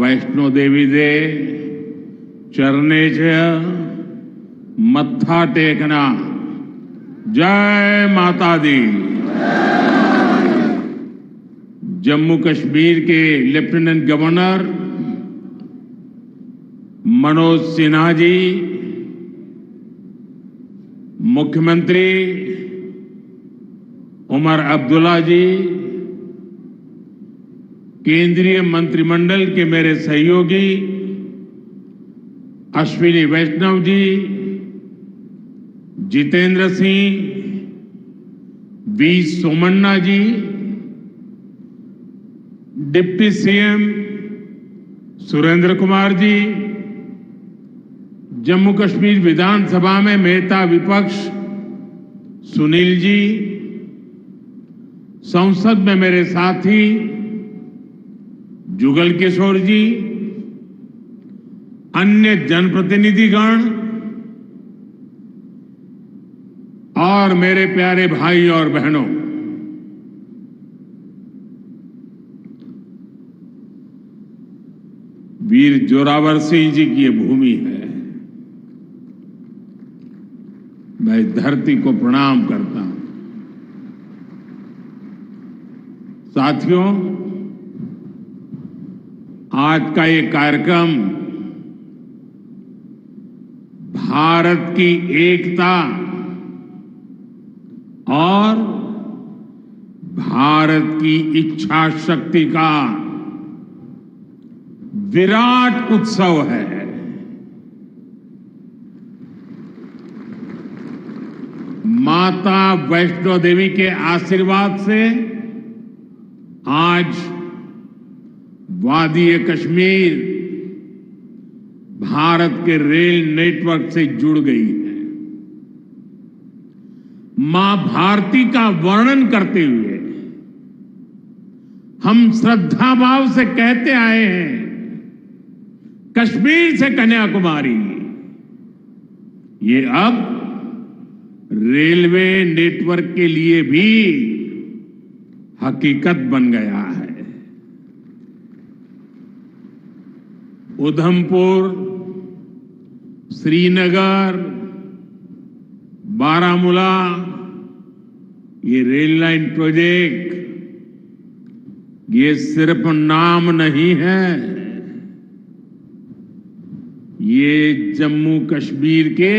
वैष्णो देवी दे चरणे च मत्था टेकना। जय माता दी। जम्मू कश्मीर के लेफ्टिनेंट गवर्नर मनोज सिन्हा जी, मुख्यमंत्री उमर अब्दुल्ला जी, केंद्रीय मंत्रिमंडल के मेरे सहयोगी अश्विनी वैष्णव जी, जितेंद्र सिंह, वी सोमन्ना जी, डिप्टी सीएम सुरेंद्र कुमार जी, जम्मू कश्मीर विधानसभा में नेता विपक्ष सुनील जी, संसद में मेरे साथी जुगल किशोर जी, अन्य जनप्रतिनिधिगण और मेरे प्यारे भाई और बहनों, वीर जोरावर सिंह जी की ये भूमि है। मैं धरती को प्रणाम करता हूं। साथियों, आज का ये कार्यक्रम भारत की एकता और भारत की इच्छा शक्ति का विराट उत्सव है। माता वैष्णो देवी के आशीर्वाद से आज वादी कश्मीर भारत के रेल नेटवर्क से जुड़ गई है। मां भारती का वर्णन करते हुए हम श्रद्धा भाव से कहते आए हैं, कश्मीर से कन्याकुमारी। ये अब रेलवे नेटवर्क के लिए भी हकीकत बन गया है। उधमपुर, श्रीनगर, बारामूला, ये रेल लाइन प्रोजेक्ट ये सिर्फ नाम नहीं है, ये जम्मू कश्मीर के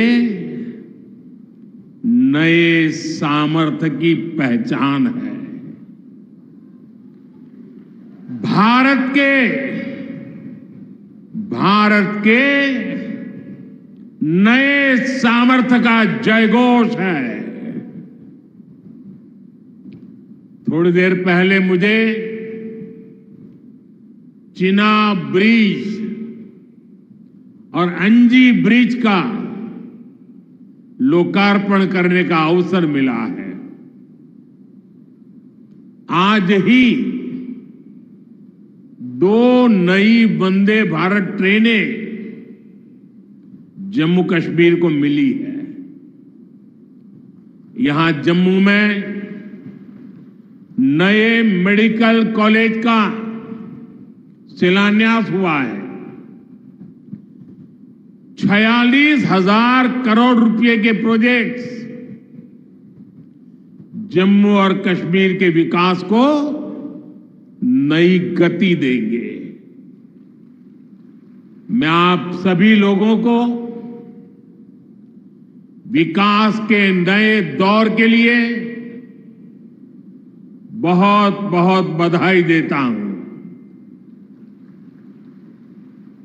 नए सामर्थ्य की पहचान है। भारत के नए सामर्थ्य का जयघोष है। थोड़ी देर पहले मुझे चिनाब ब्रिज और अंजी ब्रिज का लोकार्पण करने का अवसर मिला है। आज ही 2 नई वंदे भारत ट्रेनें जम्मू कश्मीर को मिली है। यहां जम्मू में नए मेडिकल कॉलेज का शिलान्यास हुआ है। 46,000 करोड़ रुपए के प्रोजेक्ट्स जम्मू और कश्मीर के विकास को नई गति देंगे। मैं आप सभी लोगों को विकास के नए दौर के लिए बहुत बहुत बधाई देता हूं।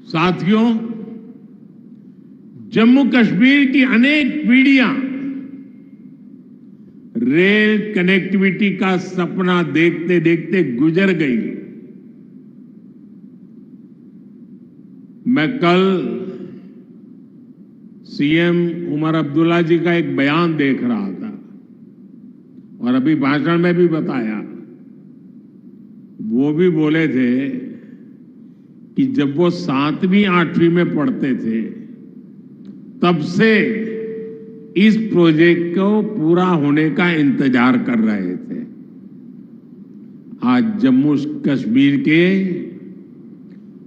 साथियों, जम्मू कश्मीर की अनेक पीढ़ियां रेल कनेक्टिविटी का सपना देखते देखते गुजर गई। मैं कल सीएम उमर अब्दुल्ला जी का एक बयान देख रहा था और अभी भाषण में भी बताया। वो भी बोले थे कि जब वो 7वीं 8वीं में पढ़ते थे तब से इस प्रोजेक्ट को पूरा होने का इंतजार कर रहे थे। आज जम्मू कश्मीर के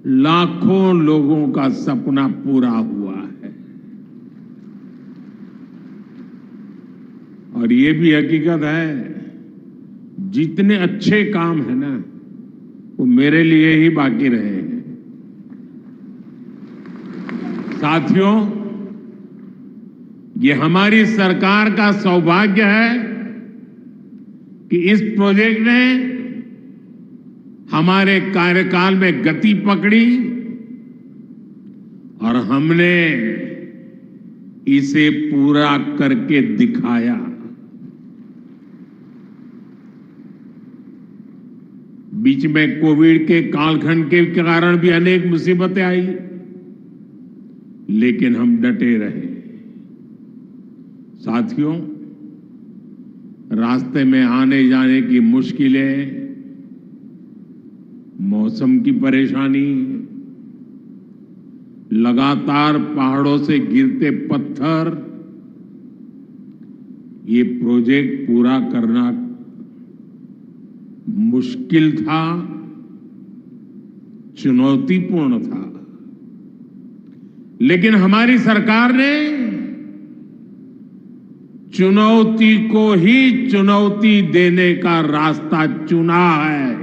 लाखों लोगों का सपना पूरा हुआ है। और ये भी हकीकत है, जितने अच्छे काम है ना, वो मेरे लिए ही बाकी रहे हैं। साथियों, ये हमारी सरकार का सौभाग्य है कि इस प्रोजेक्ट ने हमारे कार्यकाल में गति पकड़ी और हमने इसे पूरा करके दिखाया। बीच में कोविड के कालखंड के कारण भी अनेक मुसीबतें आई, लेकिन हम डटे रहे। साथियों, रास्ते में आने जाने की मुश्किलें, मौसम की परेशानी, लगातार पहाड़ों से गिरते पत्थर, ये प्रोजेक्ट पूरा करना मुश्किल था, चुनौतीपूर्ण था। लेकिन हमारी सरकार ने चुनौती को ही चुनौती देने का रास्ता चुना है।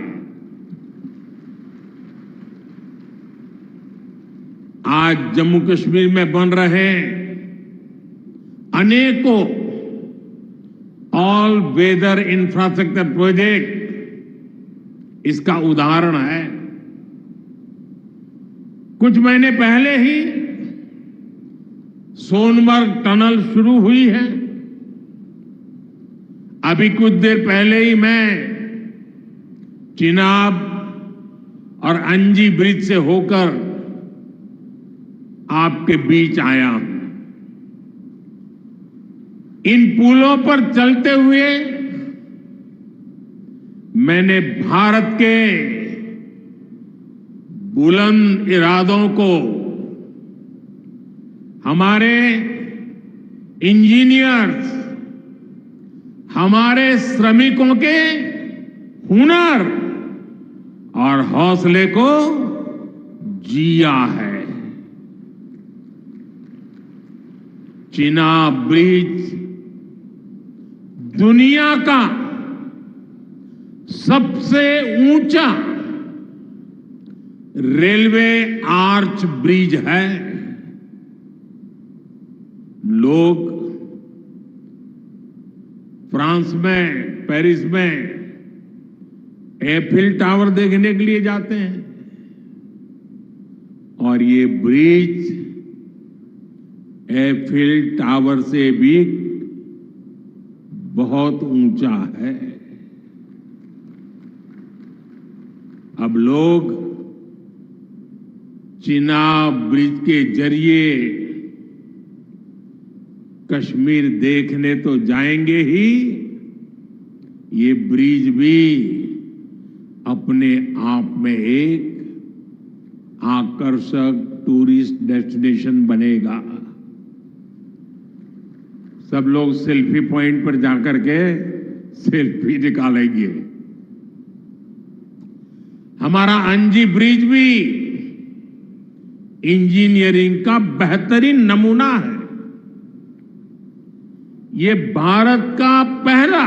आज जम्मू कश्मीर में बन रहे अनेकों ऑल वेदर इंफ्रास्ट्रक्चर प्रोजेक्ट इसका उदाहरण है। कुछ महीने पहले ही सोनमर्ग टनल शुरू हुई है। अभी कुछ देर पहले ही मैं चिनाब और अंजी ब्रिज से होकर आपके बीच आया हूं। इन पुलों पर चलते हुए मैंने भारत के बुलंद इरादों को, हमारे इंजीनियर्स, हमारे श्रमिकों के हुनर और हौसले को जिया है। चिनाब ब्रिज दुनिया का सबसे ऊंचा रेलवे आर्च ब्रिज है। लोग फ्रांस में, पेरिस में एफिल टावर देखने के लिए जाते हैं, और ये ब्रिज एफिल टावर से भी बहुत ऊंचा है। अब लोग चिनाब ब्रिज के जरिए कश्मीर देखने तो जाएंगे ही, ये ब्रिज भी अपने आप में एक आकर्षक टूरिस्ट डेस्टिनेशन बनेगा। सब लोग सेल्फी पॉइंट पर जाकर के सेल्फी निकालेंगे। हमारा अंजी ब्रिज भी इंजीनियरिंग का बेहतरीन नमूना है। ये भारत का पहला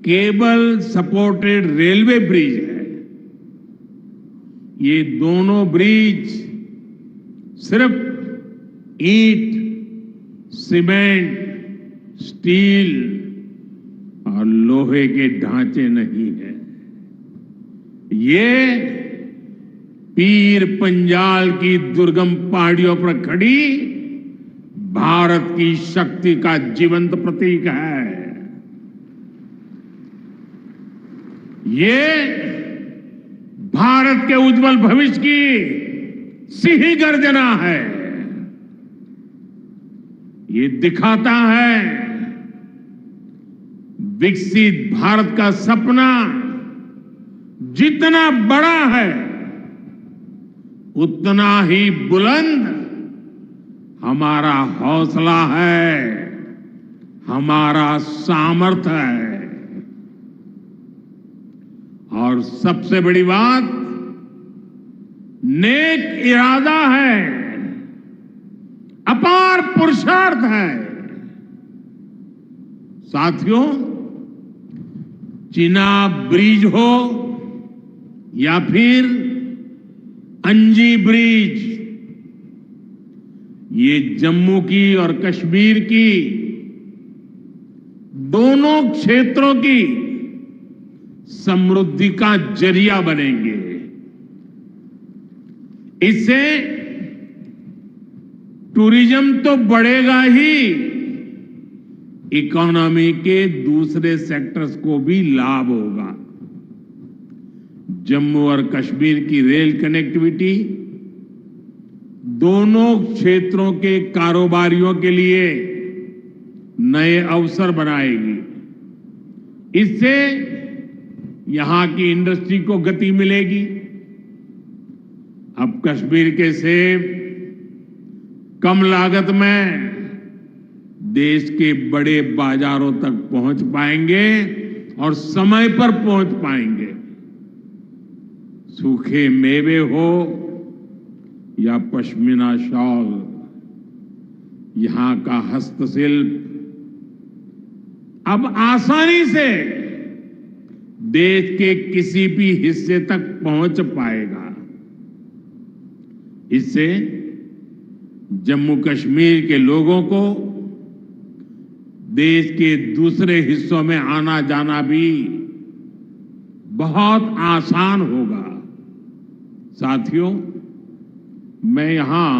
केबल सपोर्टेड रेलवे ब्रिज है। ये दोनों ब्रिज सिर्फ ईंट, सीमेंट, स्टील और लोहे के ढांचे नहीं है। ये पीर पंजाल की दुर्गम पहाड़ियों पर खड़ी भारत की शक्ति का जीवंत प्रतीक है। ये भारत के उज्जवल भविष्य की सिंह गर्जना है। ये दिखाता है विकसित भारत का सपना जितना बड़ा है, उतना ही बुलंद हमारा हौसला है, हमारा सामर्थ्य है। और सबसे बड़ी बात, नेक इरादा है, अपार पुरुषार्थ है। साथियों, चिनाब ब्रिज हो या फिर अंजी ब्रिज, ये जम्मू की और कश्मीर की दोनों क्षेत्रों की समृद्धि का जरिया बनेंगे। इससे टूरिज्म तो बढ़ेगा ही, इकोनॉमी के दूसरे सेक्टर्स को भी लाभ होगा। जम्मू और कश्मीर की रेल कनेक्टिविटी दोनों क्षेत्रों के कारोबारियों के लिए नए अवसर बनाएगी। इससे यहां की इंडस्ट्री को गति मिलेगी। अब कश्मीर के सेब कम लागत में देश के बड़े बाजारों तक पहुंच पाएंगे और समय पर पहुंच पाएंगे। सूखे मेवे हो या पश्मीना शॉल, यहां का हस्तशिल्प अब आसानी से देश के किसी भी हिस्से तक पहुंच पाएगा। इससे जम्मू कश्मीर के लोगों को देश के दूसरे हिस्सों में आना जाना भी बहुत आसान होगा। साथियों, मैं यहां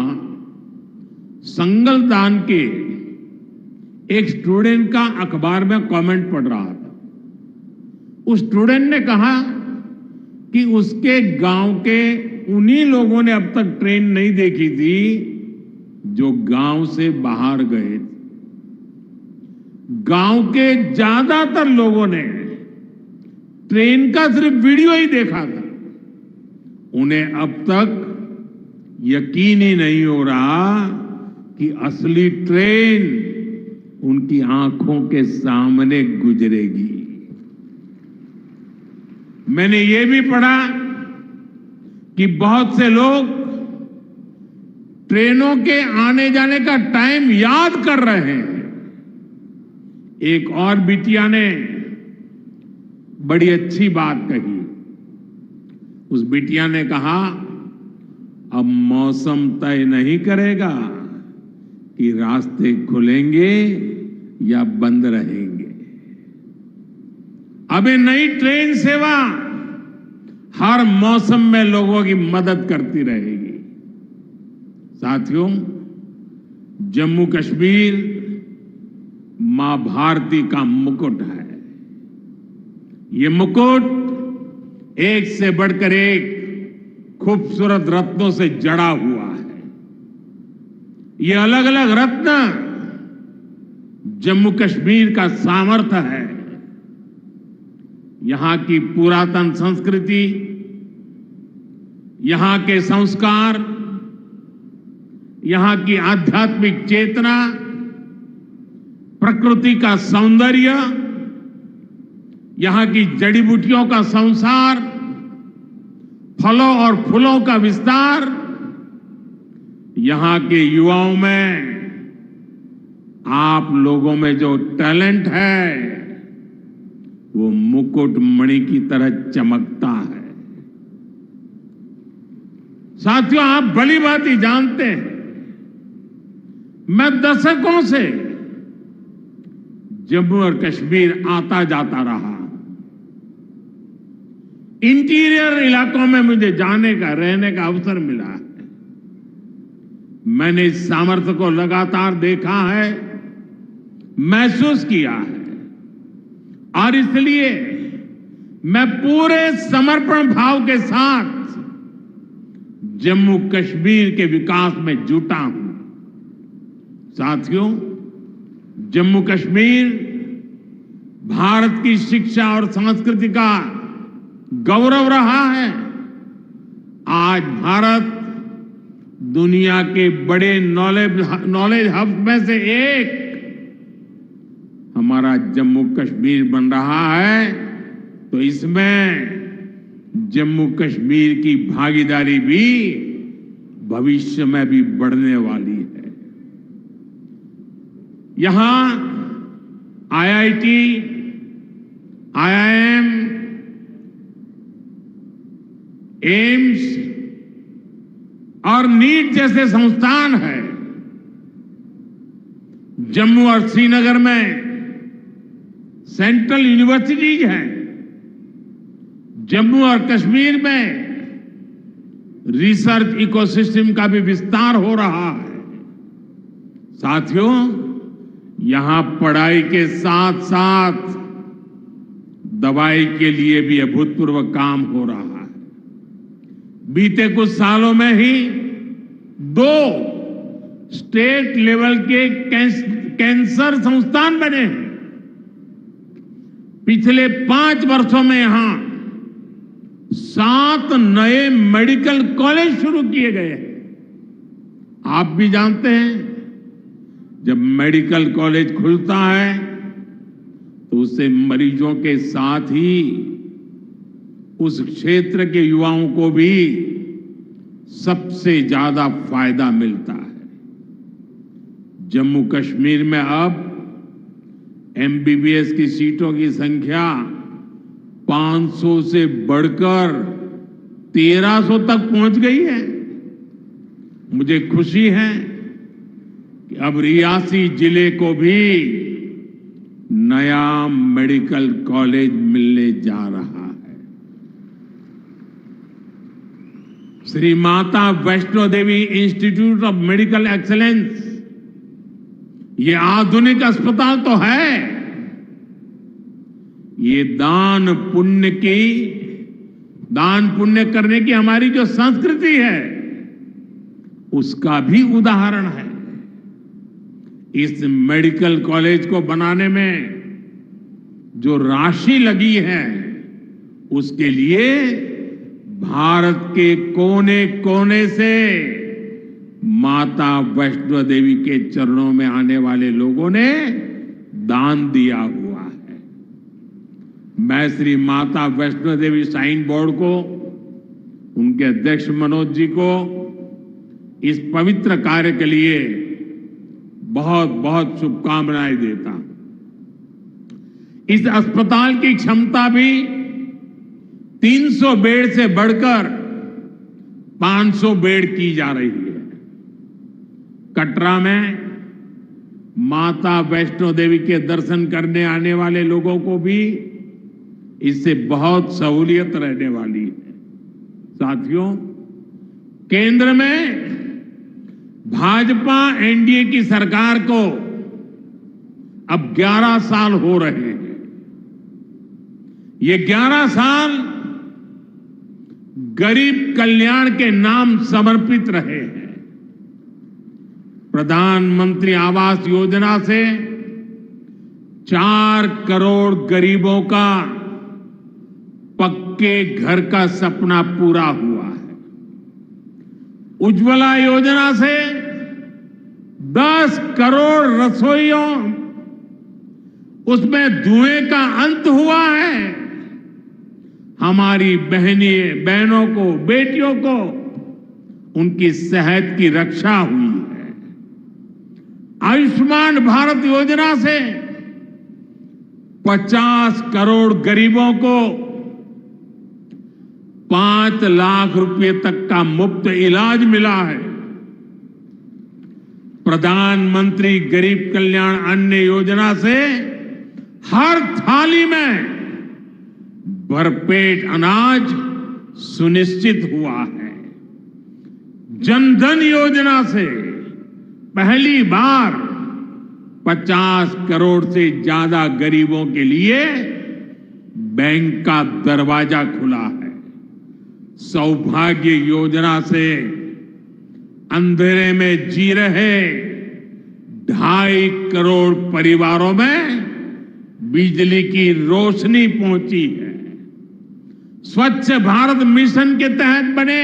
संगलदान के एक स्टूडेंट का अखबार में कमेंट पढ़ रहा था। उस स्टूडेंट ने कहा कि उसके गांव के उन्हीं लोगों ने अब तक ट्रेन नहीं देखी थी जो गांव से बाहर गए। गांव के ज्यादातर लोगों ने ट्रेन का सिर्फ वीडियो ही देखा था। उन्हें अब तक यकीन ही नहीं हो रहा कि असली ट्रेन उनकी आंखों के सामने गुजरेगी। मैंने ये भी पढ़ा कि बहुत से लोग ट्रेनों के आने जाने का टाइम याद कर रहे हैं। एक और बिटिया ने बड़ी अच्छी बात कही। उस बिटिया ने कहा, अब मौसम तय नहीं करेगा कि रास्ते खुलेंगे या बंद रहेंगे। अब ये नई ट्रेन सेवा हर मौसम में लोगों की मदद करती रहेगी। साथियों, जम्मू कश्मीर मां भारती का मुकुट है। ये मुकुट एक से बढ़कर एक खूबसूरत रत्नों से जड़ा हुआ है। ये अलग अलग रत्न जम्मू कश्मीर का सामर्थ्य है। यहां की पुरातन संस्कृति, यहां के संस्कार, यहां की आध्यात्मिक चेतना, प्रकृति का सौंदर्य, यहां की जड़ी बूटियों का संसार, फलों और फूलों का विस्तार, यहां के युवाओं में, आप लोगों में जो टैलेंट है वो मुकुट मणि की तरह चमकता है। साथियों, आप भली भांति जानते हैं, मैं दशकों से जम्मू और कश्मीर आता जाता रहा। इंटीरियर इलाकों में मुझे जाने का, रहने का अवसर मिला है। मैंने इस सामर्थ्य को लगातार देखा है, महसूस किया है, और इसलिए मैं पूरे समर्पण भाव के साथ जम्मू कश्मीर के विकास में जुटा हूं। साथियों, जम्मू कश्मीर भारत की शिक्षा और संस्कृति का गौरव रहा है। आज भारत दुनिया के बड़े नॉलेज हब में से एक हमारा जम्मू कश्मीर बन रहा है। तो इसमें जम्मू कश्मीर की भागीदारी भी भविष्य में भी बढ़ने वाली है। यहां आईआईटी, आईआईएम, एम्स और नीट जैसे संस्थान हैं। जम्मू और श्रीनगर में सेंट्रल यूनिवर्सिटीज हैं। जम्मू और कश्मीर में रिसर्च इकोसिस्टम का भी विस्तार हो रहा है। साथियों, यहां पढ़ाई के साथ साथ दवाई के लिए भी अभूतपूर्व काम हो रहा है। बीते कुछ सालों में ही 2 स्टेट लेवल के कैंसर संस्थान बने हैं। पिछले 5 वर्षों में यहां 7 नए मेडिकल कॉलेज शुरू किए गए हैं। आप भी जानते हैं, जब मेडिकल कॉलेज खुलता है तो उससे मरीजों के साथ ही उस क्षेत्र के युवाओं को भी सबसे ज्यादा फायदा मिलता है। जम्मू कश्मीर में अब एमबीबीएस की सीटों की संख्या 500 से बढ़कर 1300 तक पहुंच गई है। मुझे खुशी है कि अब रियासी जिले को भी नया मेडिकल कॉलेज मिलने जा रहा है। Shri Mata Vaishno Devi institute of medical excellence, ये आधुनिक अस्पताल तो है, ये दान पुण्य करने की हमारी जो संस्कृति है उसका भी उदाहरण है। इस मेडिकल कॉलेज को बनाने में जो राशि लगी है उसके लिए भारत के कोने कोने से माता वैष्णो देवी के चरणों में आने वाले लोगों ने दान दिया हुआ है। मैं श्री माता वैष्णो देवी श्राइन बोर्ड को, उनके अध्यक्ष मनोज जी को इस पवित्र कार्य के लिए बहुत बहुत शुभकामनाएं देता हूं। इस अस्पताल की क्षमता भी 300 बेड से बढ़कर 500 बेड की जा रही है। कटरा में माता वैष्णो देवी के दर्शन करने आने वाले लोगों को भी इससे बहुत सहूलियत रहने वाली है। साथियों, केंद्र में भाजपा एनडीए की सरकार को अब 11 साल हो रहे हैं। ये 11 साल गरीब कल्याण के नाम समर्पित रहे हैं। प्रधानमंत्री आवास योजना से 4 करोड़ गरीबों का पक्के घर का सपना पूरा हुआ है। उज्ज्वला योजना से 10 करोड़ रसोइयों, उसमें धुएं का अंत हुआ है। हमारी बहनों को, बेटियों को उनकी सेहत की रक्षा हुई है। आयुष्मान भारत योजना से 50 करोड़ गरीबों को 5 लाख रुपए तक का मुफ्त इलाज मिला है। प्रधानमंत्री गरीब कल्याण अन्न योजना से हर थाली में भरपेट अनाज सुनिश्चित हुआ है। जनधन योजना से पहली बार 50 करोड़ से ज्यादा गरीबों के लिए बैंक का दरवाजा खुला है। सौभाग्य योजना से अंधेरे में जी रहे 2.5 करोड़ परिवारों में बिजली की रोशनी पहुंची है। स्वच्छ भारत मिशन के तहत बने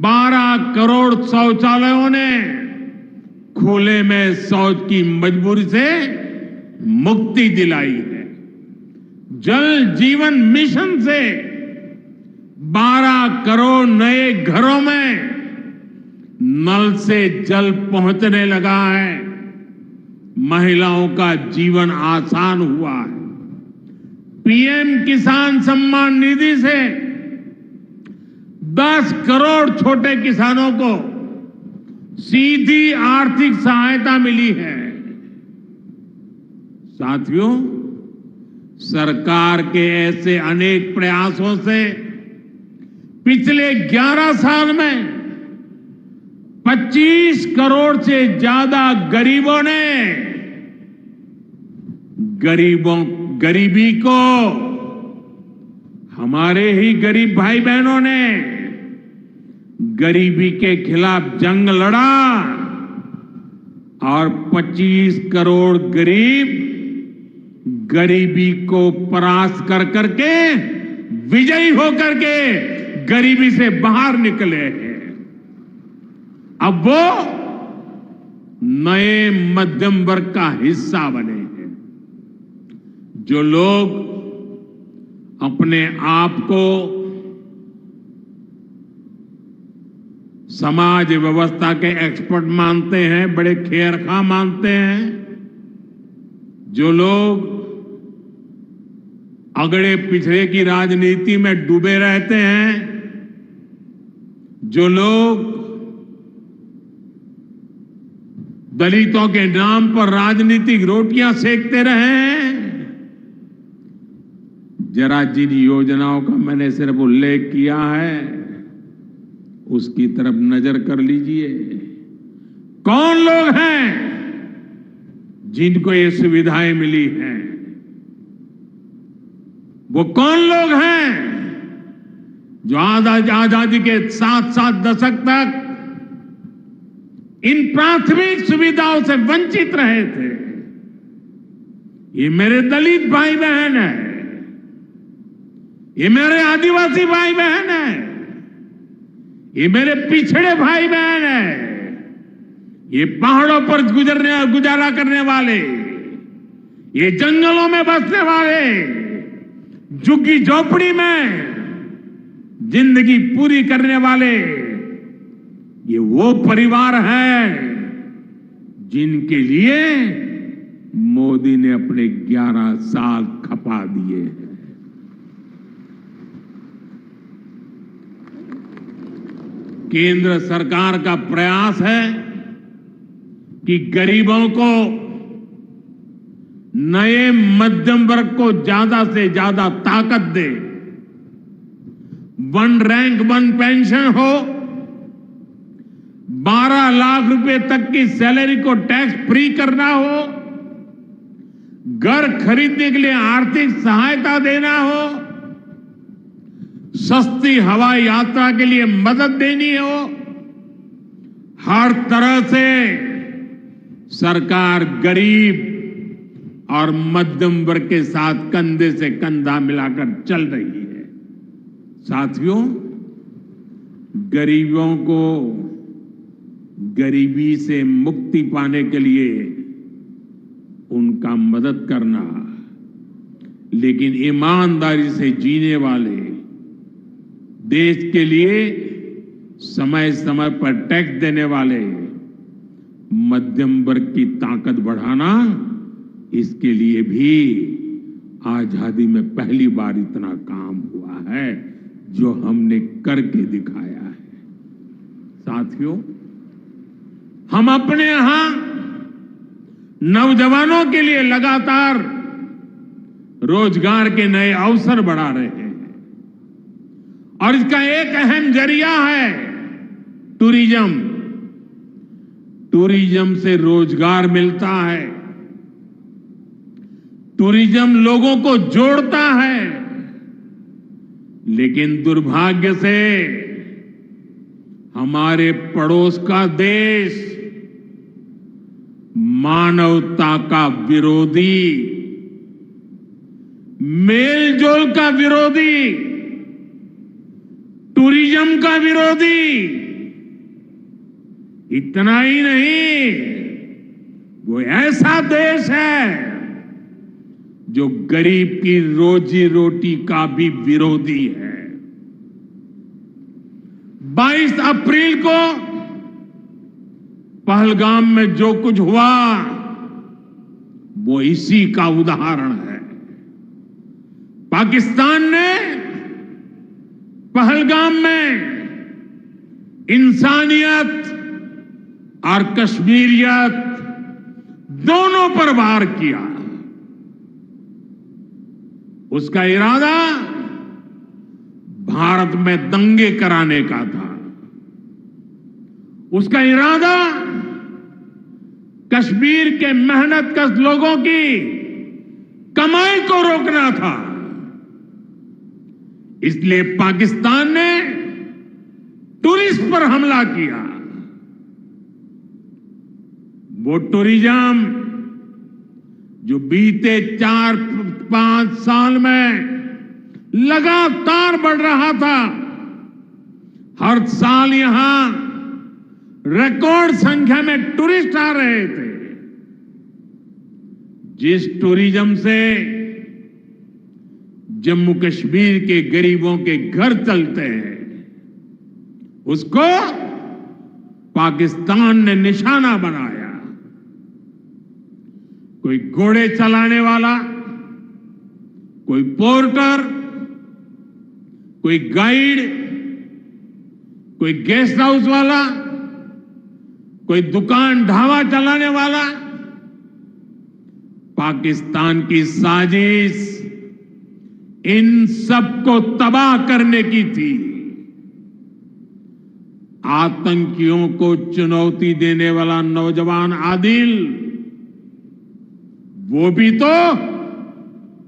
12 करोड़ शौचालयों ने खुले में शौच की मजबूरी से मुक्ति दिलाई है। जल जीवन मिशन से 12 करोड़ नए घरों में नल से जल पहुंचने लगा है। महिलाओं का जीवन आसान हुआ है। पीएम किसान सम्मान निधि से 10 करोड़ छोटे किसानों को सीधी आर्थिक सहायता मिली है। साथियों, सरकार के ऐसे अनेक प्रयासों से पिछले 11 साल में 25 करोड़ से ज्यादा गरीबों ने गरीबी को, हमारे ही गरीब भाई बहनों ने गरीबी के खिलाफ जंग लड़ा और 25 करोड़ गरीब गरीबी को परास्त कर करके, विजयी होकर के गरीबी से बाहर निकले हैं। अब वो नए मध्यम वर्ग का हिस्सा बने हैं। जो लोग अपने आप को समाज व्यवस्था के एक्सपर्ट मानते हैं, बड़े खेरखा मानते हैं, जो लोग अगड़े पिछड़े की राजनीति में डूबे रहते हैं, जो लोग दलितों के नाम पर राजनीतिक रोटियां सेकते रहे हैं, जरा जिन योजनाओं का मैंने सिर्फ उल्लेख किया है उसकी तरफ नजर कर लीजिए। कौन लोग हैं जिनको ये सुविधाएं मिली हैं? वो कौन लोग हैं जो आजादी के 7 दशक तक इन प्राथमिक सुविधाओं से वंचित रहे थे? ये मेरे दलित भाई बहन है, ये मेरे आदिवासी भाई बहन है, ये मेरे पिछड़े भाई बहन है, ये पहाड़ों पर गुजारा करने वाले, ये जंगलों में बसने वाले, झुग्गी झोपड़ी में जिंदगी पूरी करने वाले, ये वो परिवार है जिनके लिए मोदी ने अपने 11 साल खपा दिए हैं। केंद्र सरकार का प्रयास है कि गरीबों को, नए मध्यम वर्ग को ज्यादा से ज्यादा ताकत दे। 1 रैंक 1 पेंशन हो, 12 लाख रुपए तक की सैलरी को टैक्स फ्री करना हो, घर खरीदने के लिए आर्थिक सहायता देना हो, सस्ती हवाई यात्रा के लिए मदद देनी हो, हर तरह से सरकार गरीब और मध्यम वर्ग के साथ कंधे से कंधा मिलाकर चल रही है। साथियों, गरीबों को गरीबी से मुक्ति पाने के लिए उनका मदद करना, लेकिन ईमानदारी से जीने वाले, देश के लिए समय समय पर टैक्स देने वाले मध्यम वर्ग की ताकत बढ़ाना, इसके लिए भी आजादी में पहली बार इतना काम हुआ है जो हमने करके दिखाया है। साथियों, हम अपने यहां नौजवानों के लिए लगातार रोजगार के नए अवसर बढ़ा रहे हैं और इसका एक अहम जरिया है टूरिज्म। टूरिज्म से रोजगार मिलता है, टूरिज्म लोगों को जोड़ता है, लेकिन दुर्भाग्य से हमारे पड़ोस का देश मानवता का विरोधी, मेलजोल का विरोधी, टूरिज्म का विरोधी, इतना ही नहीं, वो ऐसा देश है जो गरीब की रोजी रोटी का भी विरोधी है। 22 अप्रैल को पहलगाम में जो कुछ हुआ वो इसी का उदाहरण है। पाकिस्तान ने पहलगाम में इंसानियत और कश्मीरियत दोनों पर वार किया। उसका इरादा भारत में दंगे कराने का था। उसका इरादा कश्मीर के मेहनतकश लोगों की कमाई को रोकना था। इसलिए पाकिस्तान ने टूरिस्ट पर हमला किया। वो टूरिज्म जो बीते 4-5 साल में लगातार बढ़ रहा था, हर साल यहां रिकॉर्ड संख्या में टूरिस्ट आ रहे थे। जिस टूरिज्म से जम्मू कश्मीर के गरीबों के घर चलते हैं, उसको पाकिस्तान ने निशाना बनाया। कोई घोड़े चलाने वाला, कोई पोर्टर, कोई गाइड, कोई गेस्ट हाउस वाला, कोई दुकान ढाबा चलाने वाला, पाकिस्तान की साजिश इन सबको तबाह करने की थी। आतंकियों को चुनौती देने वाला नौजवान आदिल, वो भी तो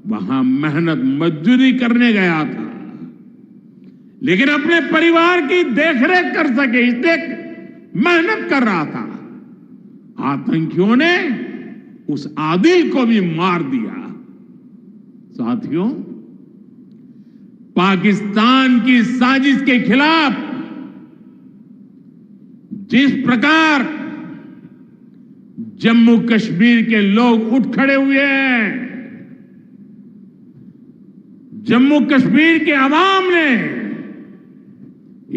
वहां मेहनत मजदूरी करने गया था, लेकिन अपने परिवार की देखरेख कर सके इसलिए मेहनत कर रहा था। आतंकियों ने उस आदिल को भी मार दिया। साथियों, पाकिस्तान की साजिश के खिलाफ जिस प्रकार जम्मू कश्मीर के लोग उठ खड़े हुए हैं, जम्मू कश्मीर के अवाम ने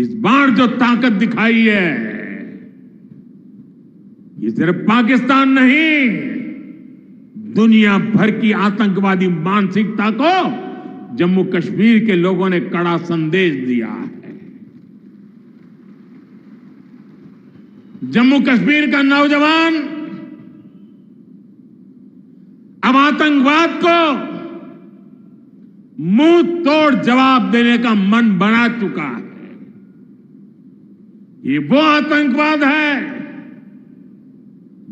इस बार जो ताकत दिखाई है, ये सिर्फ पाकिस्तान नहीं, दुनिया भर की आतंकवादी मानसिकता को जम्मू कश्मीर के लोगों ने कड़ा संदेश दिया है। जम्मू कश्मीर का नौजवान अब आतंकवाद को मुंह तोड़ जवाब देने का मन बना चुका है। ये वो आतंकवाद है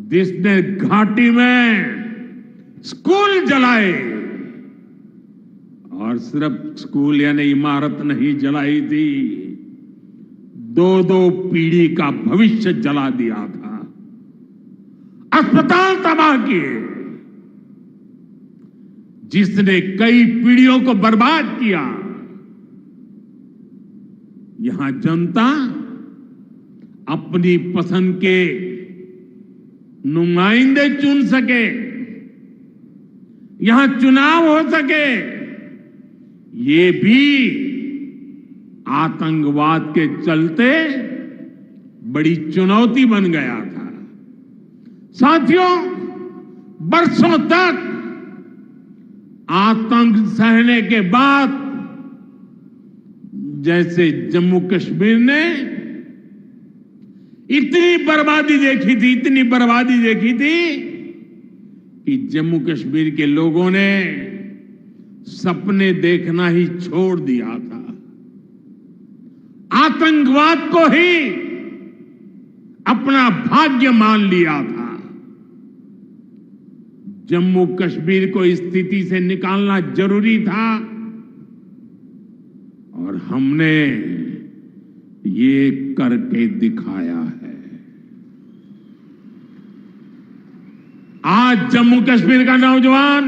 जिसने घाटी में स्कूल जलाए, और सिर्फ स्कूल यानी इमारत नहीं जलाई थी, 2-2 पीढ़ी का भविष्य जला दिया था, अस्पताल तबाह किए, जिसने कई पीढ़ियों को बर्बाद किया। यहां जनता अपनी पसंद के नुमाइंदे चुन सके, यहां चुनाव हो सके, ये भी आतंकवाद के चलते बड़ी चुनौती बन गया था। साथियों, बरसों तक आतंक सहने के बाद जैसे जम्मू कश्मीर ने इतनी बर्बादी देखी थी कि जम्मू कश्मीर के लोगों ने सपने देखना ही छोड़ दिया था। आतंकवाद को ही अपना भाग्य मान लिया था। जम्मू कश्मीर को इस स्थिति से निकालना जरूरी था, और हमने ये करके दिखाया है। आज जम्मू कश्मीर का नौजवान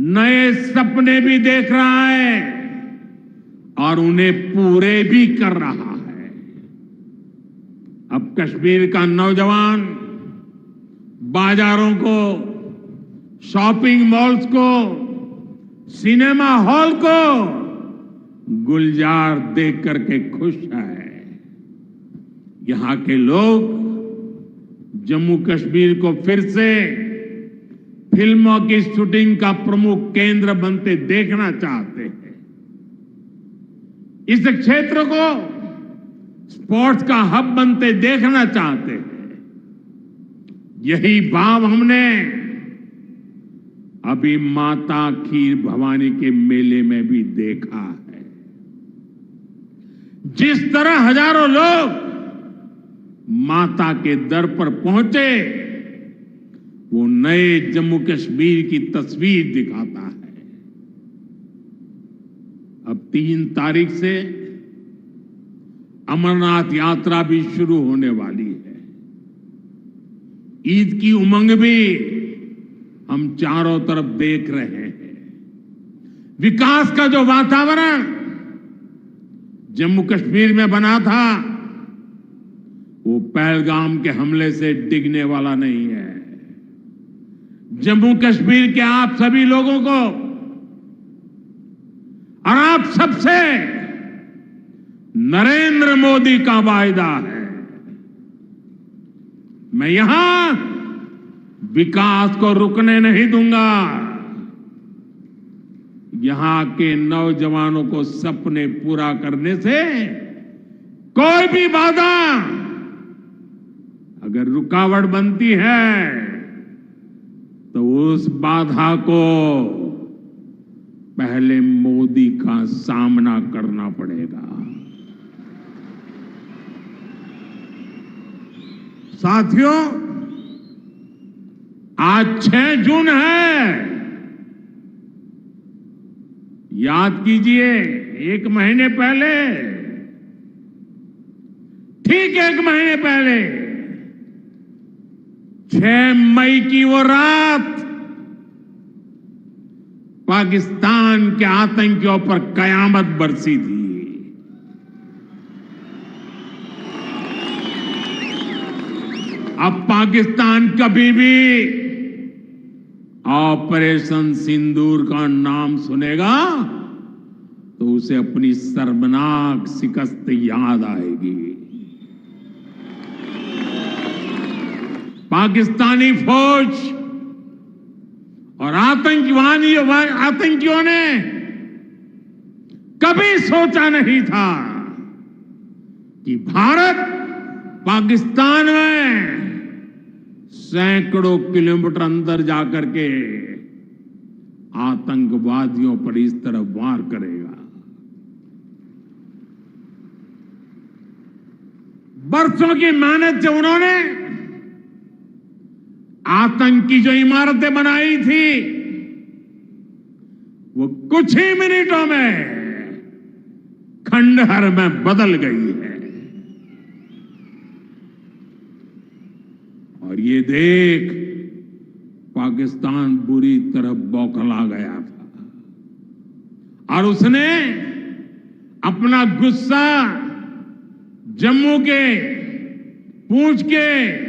नए सपने भी देख रहा है और उन्हें पूरे भी कर रहा है। अब कश्मीर का नौजवान बाजारों को, शॉपिंग मॉल्स को, सिनेमा हॉल को गुलजार देख करके खुश है। यहां के लोग जम्मू कश्मीर को फिर से फिल्मों की शूटिंग का प्रमुख केंद्र बनते देखना चाहते हैं। इस क्षेत्र को स्पोर्ट्स का हब बनते देखना चाहते हैं। यही भाव हमने अभी माता खीर भवानी के मेले में भी देखा है। जिस तरह हजारों लोग माता के दर पर पहुंचे, वो नए जम्मू कश्मीर की तस्वीर दिखाता है। अब 3 तारीख से अमरनाथ यात्रा भी शुरू होने वाली है। ईद की उमंग भी हम चारों तरफ देख रहे हैं। विकास का जो वातावरण जम्मू कश्मीर में बना था, वो पहलगाम के हमले से डिगने वाला नहीं है। जम्मू कश्मीर के आप सभी लोगों को और आप सबसे नरेंद्र मोदी का वायदा है। मैं यहां विकास को रुकने नहीं दूंगा। यहां के नौजवानों को सपने पूरा करने से कोई भी बाधा अगर रुकावट बनती है, तो उस बाधा को पहले मोदी का सामना करना पड़ेगा। साथियों, आज 6 जून है। याद कीजिए, 1 महीने पहले, ठीक 1 महीने पहले 6 मई की वो रात पाकिस्तान के आतंकियों पर कयामत बरसी थी। अब पाकिस्तान कभी भी ऑपरेशन सिंदूर का नाम सुनेगा तो उसे अपनी शर्मनाक शिकस्त याद आएगी। पाकिस्तानी फौज और आतंकियों ने कभी सोचा नहीं था कि भारत पाकिस्तान में सैकड़ों किलोमीटर अंदर जाकर के आतंकवादियों पर इस तरह वार करेगा। बरसों की मेहनत से उन्होंने आतंकी जो इमारतें बनाई थी, वो कुछ ही मिनटों में खंडहर में बदल गई है। और ये देख पाकिस्तान बुरी तरह बौखला गया था और उसने अपना गुस्सा जम्मू के, पूंछ के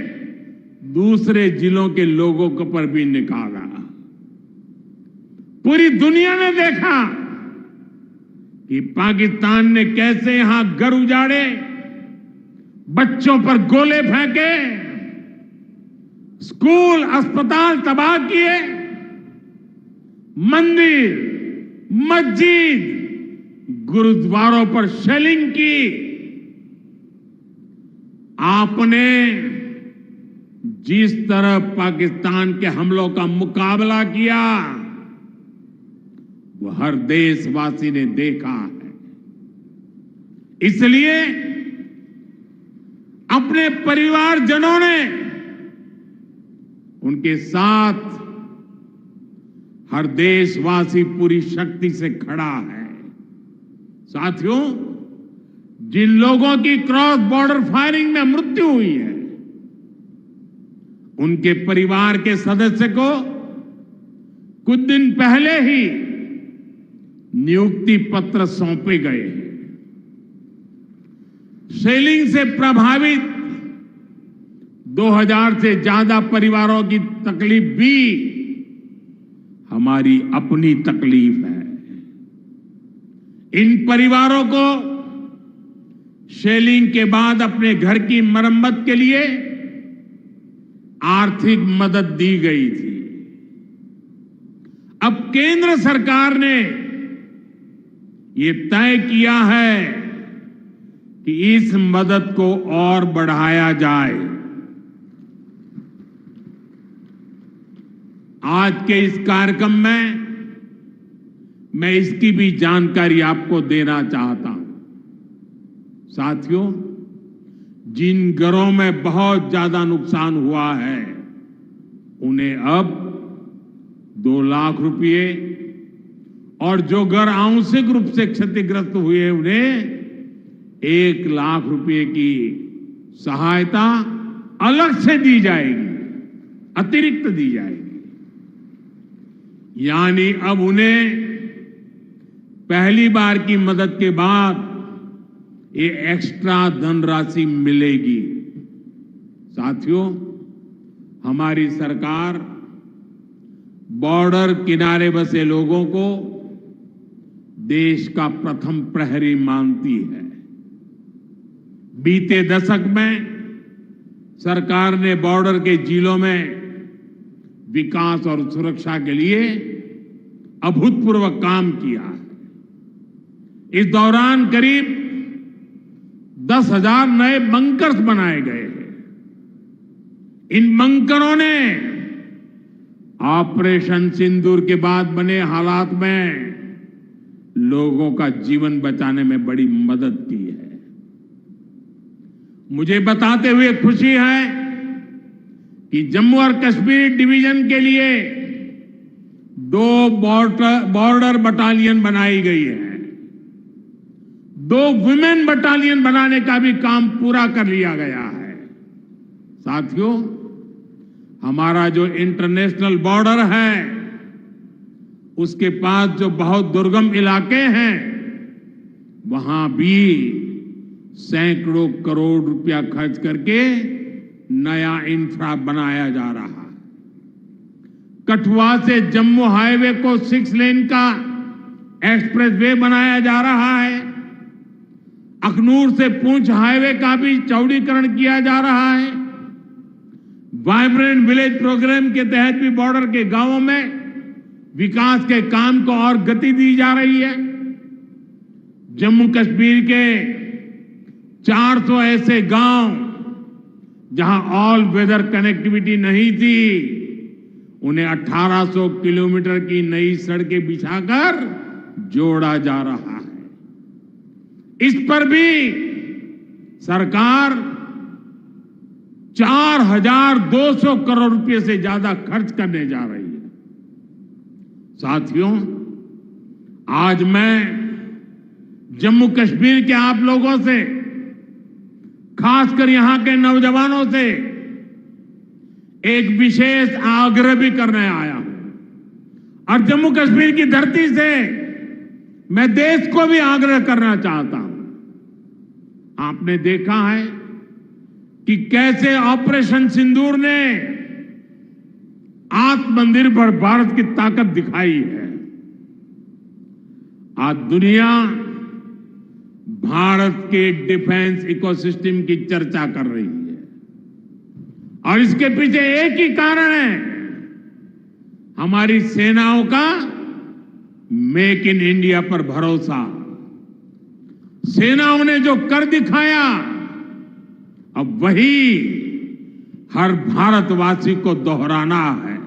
दूसरे जिलों के लोगों के पर भी निकाला। पूरी दुनिया ने देखा कि पाकिस्तान ने कैसे यहां घर उजाड़े, बच्चों पर गोले फेंके, स्कूल अस्पताल तबाह किए, मंदिर, मस्जिद, गुरुद्वारों पर शेलिंग की। आपने जिस तरह पाकिस्तान के हमलों का मुकाबला किया, वो हर देशवासी ने देखा है। इसलिए अपने परिवारजनों ने उनके साथ हर देशवासी पूरी शक्ति से खड़ा है। साथियों, जिन लोगों की क्रॉस बॉर्डर फायरिंग में मृत्यु हुई है, उनके परिवार के सदस्य को कुछ दिन पहले ही नियुक्ति पत्र सौंपे गए हैं। शेलिंग से प्रभावित 2000 से ज्यादा परिवारों की तकलीफ भी हमारी अपनी तकलीफ है। इन परिवारों को शेलिंग के बाद अपने घर की मरम्मत के लिए आर्थिक मदद दी गई थी। अब केंद्र सरकार ने ये तय किया है कि इस मदद को और बढ़ाया जाए। आज के इस कार्यक्रम में मैं इसकी भी जानकारी आपको देना चाहता हूं। साथियों, जिन घरों में बहुत ज्यादा नुकसान हुआ है उन्हें अब 2 लाख रुपए और जो घर आंशिक रूप से क्षतिग्रस्त हुए उन्हें 1 लाख रुपए की सहायता अलग से दी जाएगी, अतिरिक्त दी जाएगी। यानी अब उन्हें पहली बार की मदद के बाद ये एक्स्ट्रा धनराशि मिलेगी। साथियों, हमारी सरकार बॉर्डर किनारे बसे लोगों को देश का प्रथम प्रहरी मानती है। बीते दशक में सरकार ने बॉर्डर के जिलों में विकास और सुरक्षा के लिए अभूतपूर्व काम किया है। इस दौरान करीब 10,000 नए बंकर्स बनाए गए हैं। इन बंकरों ने ऑपरेशन सिंदूर के बाद बने हालात में लोगों का जीवन बचाने में बड़ी मदद की है। मुझे बताते हुए खुशी है कि जम्मू और कश्मीर डिवीजन के लिए 2 बॉर्डर बटालियन बनाई गई है। 2 वुमेन बटालियन बनाने का भी काम पूरा कर लिया गया है। साथियों, हमारा जो इंटरनेशनल बॉर्डर है उसके पास जो बहुत दुर्गम इलाके हैं वहां भी सैकड़ों करोड़ रुपया खर्च करके नया इंफ्रा बनाया जा रहा है। कठुआ से जम्मू हाईवे को 6 लेन का एक्सप्रेसवे बनाया जा रहा है। अखनूर से पुंछ हाईवे का भी चौड़ीकरण किया जा रहा है। वाइब्रेंट विलेज प्रोग्राम के तहत भी बॉर्डर के गांवों में विकास के काम को और गति दी जा रही है। जम्मू कश्मीर के 400 ऐसे गांव जहां ऑल वेदर कनेक्टिविटी नहीं थी, उन्हें 1800 किलोमीटर की नई सड़कें बिछाकर जोड़ा जा रहा है। इस पर भी सरकार 4,200 करोड़ रुपए से ज्यादा खर्च करने जा रही है। साथियों, आज मैं जम्मू कश्मीर के आप लोगों से, खासकर यहां के नौजवानों से एक विशेष आग्रह भी करने आया हूं। और जम्मू कश्मीर की धरती से मैं देश को भी आग्रह करना चाहता हूं। आपने देखा है कि कैसे ऑपरेशन सिंदूर ने आत्मनिर्भर भारत की ताकत दिखाई है। आज दुनिया भारत के डिफेंस इकोसिस्टम की चर्चा कर रही है और इसके पीछे एक ही कारण है, हमारी सेनाओं का मेक इन इंडिया पर भरोसा। सेनाओं ने जो कर दिखाया, अब वही हर भारतवासी को दोहराना है।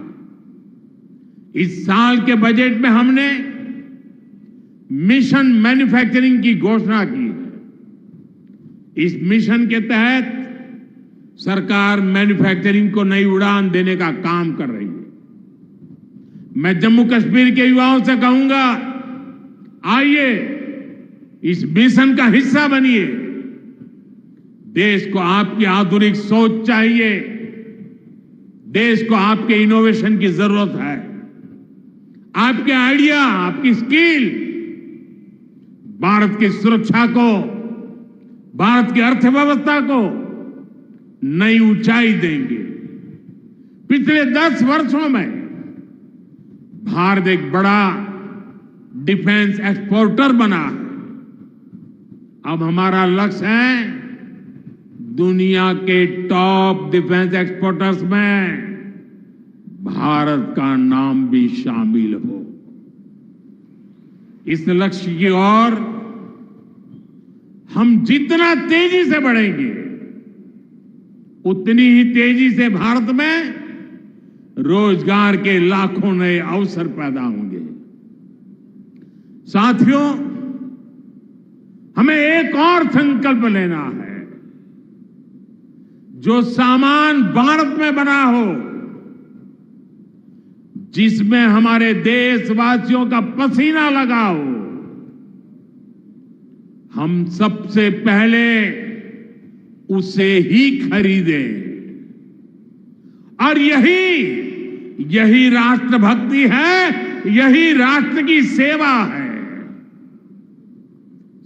इस साल के बजट में हमने मिशन मैन्युफैक्चरिंग की घोषणा की है। इस मिशन के तहत सरकार मैन्युफैक्चरिंग को नई उड़ान देने का काम कर रही है। मैं जम्मू कश्मीर के युवाओं से कहूंगा, आइए इस मिशन का हिस्सा बनिए। देश को आपकी आधुनिक सोच चाहिए, देश को आपके इनोवेशन की जरूरत है। आपके आइडिया, आपकी स्किल भारत की सुरक्षा को, भारत की अर्थव्यवस्था को नई ऊंचाई देंगे। पिछले 10 वर्षों में भारत एक बड़ा डिफेंस एक्सपोर्टर बना है। अब हमारा लक्ष्य है दुनिया के टॉप डिफेंस एक्सपोर्टर्स में भारत का नाम भी शामिल हो। इस लक्ष्य की ओर हम जितना तेजी से बढ़ेंगे उतनी ही तेजी से भारत में रोजगार के लाखों नए अवसर पैदा होंगे। साथियों, हमें एक और संकल्प लेना है। जो सामान भारत में बना हो, जिसमें हमारे देशवासियों का पसीना लगा हो, हम सबसे पहले उसे ही खरीदें। और यही राष्ट्रभक्ति है, यही राष्ट्र की सेवा है।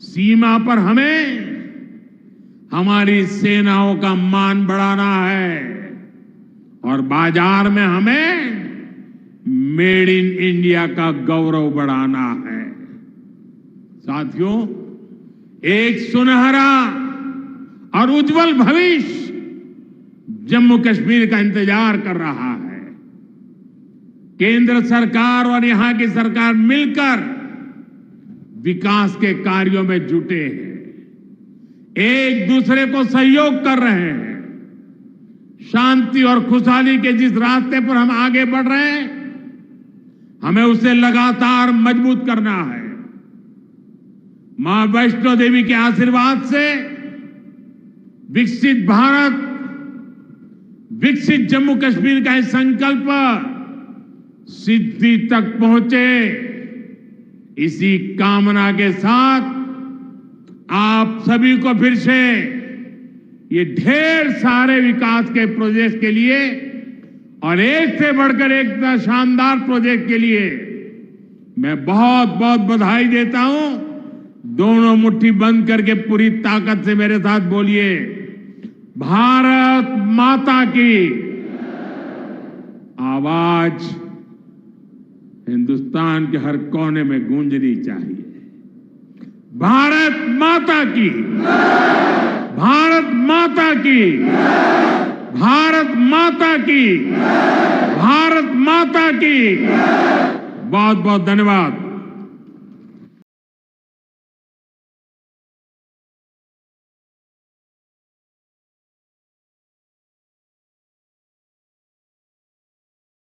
सीमा पर हमें हमारी सेनाओं का मान बढ़ाना है और बाजार में हमें मेड इन इंडिया का गौरव बढ़ाना है। साथियों, एक सुनहरा और उज्जवल भविष्य जम्मू कश्मीर का इंतजार कर रहा है। केंद्र सरकार और यहां की सरकार मिलकर विकास के कार्यों में जुटे हैं, एक दूसरे को सहयोग कर रहे हैं। शांति और खुशहाली के जिस रास्ते पर हम आगे बढ़ रहे हैं, हमें उसे लगातार मजबूत करना है। मां वैष्णो देवी के आशीर्वाद से विकसित भारत, विकसित जम्मू कश्मीर का संकल्प सिद्धि तक पहुंचे, इसी कामना के साथ आप सभी को फिर से ये ढेर सारे विकास के प्रोजेक्ट के लिए और एक से बढ़कर एक शानदार प्रोजेक्ट के लिए मैं बहुत बहुत बधाई देता हूं। दोनों मुट्ठी बंद करके पूरी ताकत से मेरे साथ बोलिए, भारत माता की। आवाज हिंदुस्तान के हर कोने में गूंजनी चाहिए। भारत माता की, भारत माता की, भारत माता की, भारत माता की। बहुत बहुत धन्यवाद।